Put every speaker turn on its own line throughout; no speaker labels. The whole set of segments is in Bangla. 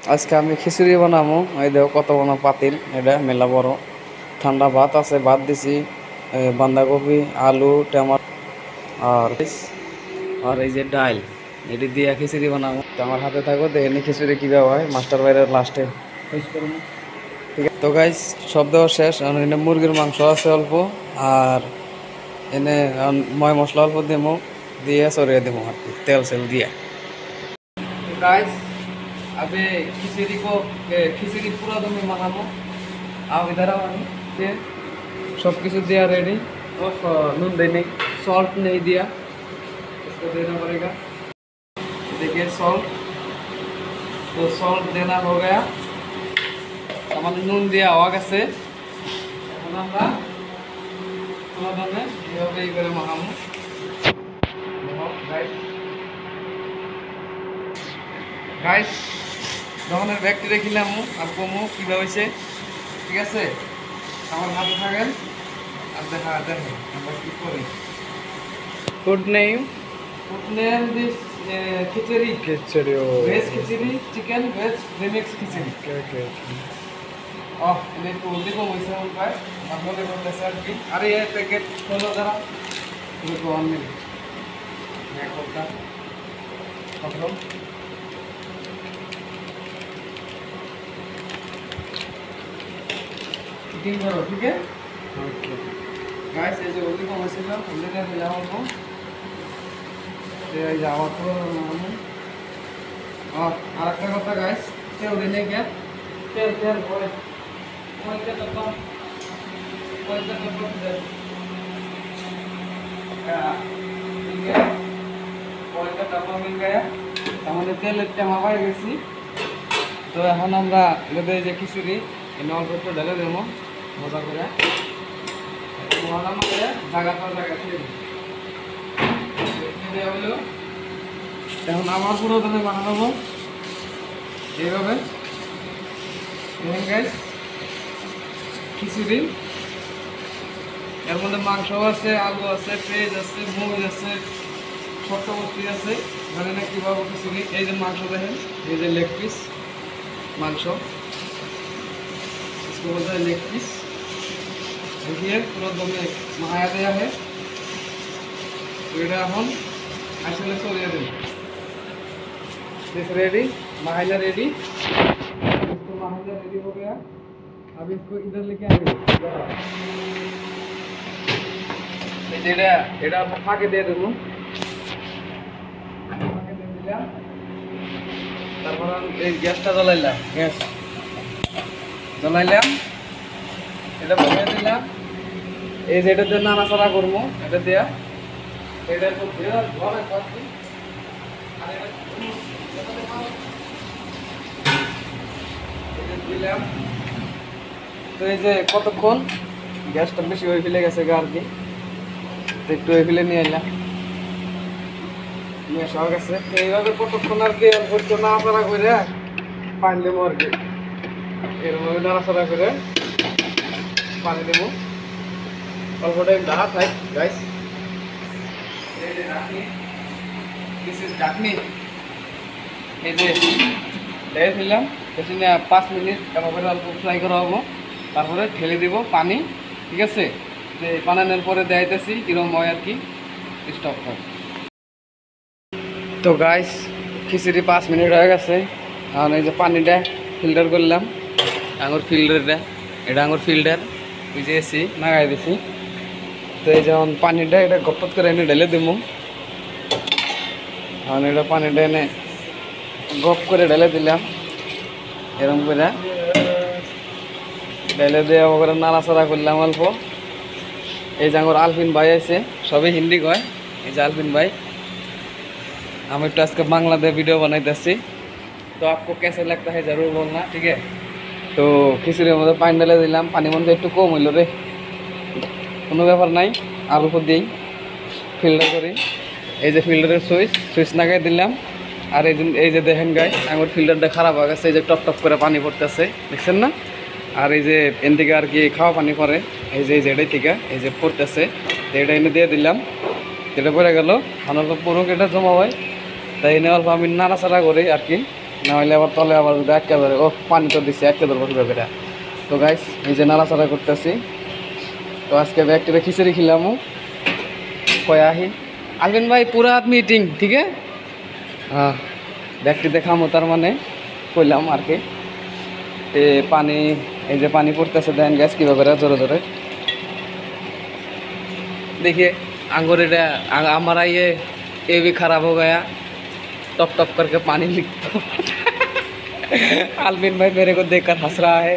আজকে আমি খিচুড়ি বানাবো। এই দেখো কত বড় পাতিল, এটা মেলা বড়। ঠান্ডা ভাত আছে, ভাত দিছি, বাঁধাকপি, আলু, টমাটো আর এই যে ডাল, এটি দিয়ে খিচুড়ি বানাবো। তো আমার হাতে থাকো, দেখে খিচুড়ি কীভাবে হয়। মাস্টার বাইরের লাস্টে করবো। ঠিক আছে, তো গাইস সব দেওয়া শেষ। এনে মুরগির মাংস আছে অল্প, আর এনে ময় মশলা অল্প দেবো, দিয়ে সরিয়ে দেবো আর কি, তেল সেল দিয়ে। गाइस अबे खिचड़ी पूरा दम में मांगामो। आओ इधर आओ। ये सब कुछ दिया रेडी। और नून देने, सॉल्ट नहीं दिया, इसको देना पड़ेगा। देखिए सॉल्ट, तो सॉल्ट देना हो गया। हमारे नून दिया आगे से मांगामो। গাইস যখন ব্যাগটি রেখিলাম আর কমো কীভাবে হয়েছে, ঠিক আছে। আমার হাতে থাকেন আর দেখেন আমরা কী করি। Food name this khichdi veg khichdi, chicken veg remix khichdi. এটা একটু হলদি কম হয়েছে আমার প্রায়, আর মনে করতেছে আর কি। আরে এই প্যাকেট হলো যারা ওয়ান মিনিট এক ঘন্টা ठीक करो, ठीक है। ओके गाइस, এই যে ওলি কম ছিল ওলিটা দিলাম অল্প, এই যাওয়া তো আর একটা কথা গাইস, তেল দিলে কি তেল তেল পরে ওইটা তো দে ठीक है। ওইটা ডাবা মিল গয়া, আমাদের তেলের টাইম আবার গেছি। তো এখন আমরা এদের যে খিচুড়ি এনে অল্প একটু ঢেলে দেবো মজা করে, মজা করে জায়গা তো জায়গা দেওয়া হলো। এখন আবার পুরো ধরে বানাবো এইভাবে। দেখেন গাইস খিচুড়ি, এর মধ্যে মাংস আছে, আলু আছে, পেঁয়াজ আছে, মরিচ আছে, শক্ত বস্তি আছে। জানি না কীভাবে খিচুড়ি। এই যে মাংস দেখেন, এই যে লেগ পিস মাংস, इसको बोलते हैं लेग पीस। देखिए पूरा दम में महाया दिया है। तो ये हम আসলে সরিয়ে দেব। दिस रेडी, महाया रेडी। इसको महाया रेडी हो गया। अब इसको इधर लेके आएंगे। এটা ফাঁকে দিয়ে দেবো, ফাঁকে দিয়ে দিলাম। তারপর এই গ্যাসটা জ্বলাইলাম, গ্যাস জ্বলাইলাম, এটা বসিয়ে দিলাম। এই যে এটাতে নাড়াচাড়া করবো, এটা দেয়া এটার মধ্যে দিলাম। তো এই যে কতক্ষণ গ্যাসটা বেশি হয়ে ফেলে গেছে আর কি, একটু হয়ে ফেলে নিয়ে এলাম, নিয়ে সব গেছে। এইভাবে কতক্ষণ আর কি অল্প একটু নাড়াচাড়া করে পানি দেবো আর কি। এরভাবে নাড়াচাড়া করে পানি দেবো, অল্প টাইম ঢাকা থাক গাইস। এই যে ঢাকনি, দিস ইজ ঢাকনি। এই যে ঢেলে দিলাম, পেছনে 5 মিনিট এভাবে অল্প ফ্রাই করা হবো। তারপরে ঢেলে দেব পানি, ঠিক আছে। যে বানানোর পরে দেখাইতেছি কীরকম হয় আর কি। স্টপ কর। তো গাইস খিচুড়ি 5 মিনিট হয়ে গেছে। এখন এই যে পানিটা ফিল্টার করলাম, আঙুর ফিল্টারটা, এটা আঙুর ফিল্টার বুঝেছি লাগাই দিছি। তো এই যেমন পানিটা এটা গপত করে এনে ঢেলে দেবো। এখন এটা পানিটা এনে গপ করে ঢেলে দিলাম, এরকম করে ঢেলে দিয়ে করে নাড়াচাড়া করলাম অল্প। এই যে আঙুর আলফিন ভাই আছে, সবই হিন্দি কয়। এই যে আলফিন ভাই, আমি একটু আজকে বাংলা দিয়ে ভিডিও बनाइতেছি। तो आपको कैसे लगता है ज़रूर बोलना, ठीक है। तो খিচুড়ির মধ্যে পানি ঢেলে দিলাম, পানি মধ্যে একটু কম হইল রে, কোনো ব্যাপার নাই, আর উপর দিই ফিল্টার করি। এই যে ফিল্টারের সুইচ লাগাই দিলাম। আর এই যে দেখেন গাইস আমার ফিল্টারটা খারাপ হয়ে গেছে, এই যে টপ টপ করে পানি পড়তেছে, দেখছেন না। আর এই যে এন থেকে আর কি খাওয়া পানি পড়ে, এই যে এটাই থেকে এই যে পড়তেছে, এটা এনে দিয়ে দিলাম। এটা পড়ে গেল, অল্প পুরো এটা জমা হয়, তাই এনে অল্প আমি নাড়াচাড়া করি আর কি। না হলে আবার তলে আবার যদি আটকে ধরে, ও পানি তো দিচ্ছে আটকে ধরবো কীভাবে এটা। তো গাইস এই যে নাড়াচাড়া করতেছি। তো আজকে ব্যাগটিতে খিচুড়ি খিলামো কয়া আহি আলবিন ভাই পুরা মিটিং ঠিক আছে। হ্যাঁ ব্যাগটি দেখামো তার মানে কইলাম আর কি। পানি এই যে পানি পড়তেছে দেন গ্যাস কীভাবে জোরে জোরে देखिए अंगूर हमारा ये भी खराब हो गया, टप टप करके पानी लिखता। आलबिन भाई मेरे को देखकर हंस रहा है,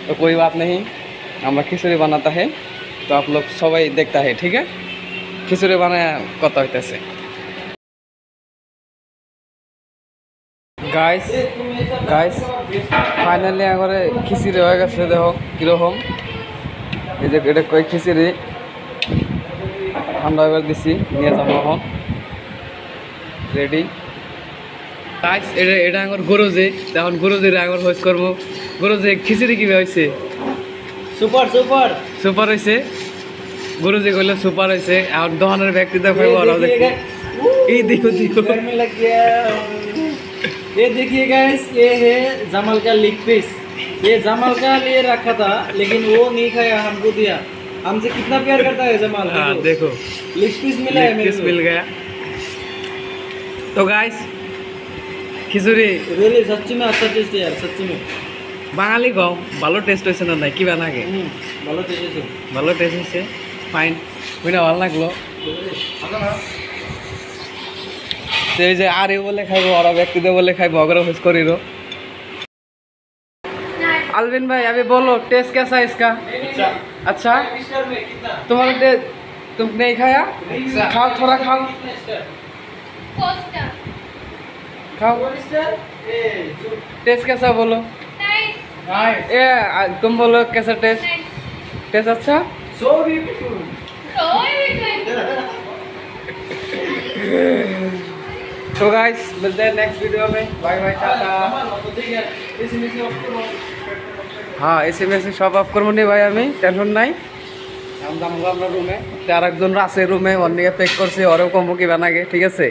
तो कोई बात नहीं, हमारा खिचड़ी बनाता है तो आप लोग सबाई देखता है ठीक है। खिचड़ी बनाया कत হইতেছে গাইস গাইস ফাইনালি আগরে খিচুড়ি হয়ে গেছে। দেখো কীরকম, এই যে এটা কই খিচুড়ি ঠান্ডা এবার দিছি নিয়ে যাবো এখন রেডি। গাইস এটা আমার গরুজি, এখন গরুজির আগর হোস করবো। গরুজি খিচুড়ি কীভাবে হয়েছে?
সুপার সুপার
সুপার হয়েছে, गुरुजी बोले सुपर ऐसे और दोहनर व्यक्ति तो ये देखो देखो
में लग गया। ये देखिए गाइस, ये है जमल का लेग पीस। ये जमल का लिए रखा था लेकिन वो नहीं खाया, हमको दिया। हमसे कितना प्यार करता है जमाल।
हाँ देखो
लेग पीस मिला है,
लेग पीस मिल गया। तो गाइस খিচুড়ি
रियली सच्ची में अच्छा टेस्ट है यार, सच्ची में।
বাঙালি গাও ভালো টেস্ট হয়েছে না নাই কিবা নাগে?
ভালো টেস্ট হয়েছে,
ভালো টেস্ট হয়েছে, ফাইন। বুঝনা ভালো লাগলো। সেই যে আরে বলে খাইব ওরা ব্যক্তিদের বলে খাইব अगर खुश करी रो। अलविन भाई अभी बोलो टेस्ट कैसा है इसका? अच्छा तुम्हारा टेस्ट तुम नहीं खाया? खाओ थोड़ा खाओ खाओ, टेस्ट कैसा बोलो? ए तुम बोलो कैसा टेस्ट? टेस्ट अच्छा?
So beautiful.
तो गाइस मिलते हैं नेक्स्ट वीडियो में, बाय बाय टाटा। हाँ एसी मेसी सब अफ करबो নি ভাই আমি, টেনশন নাই। আমি যাবো আপনার রুমে, আর একজন আছে রুমে, অন্য পেক করছি, ওরেও কমবো কিবা নাগে ঠিক আছে।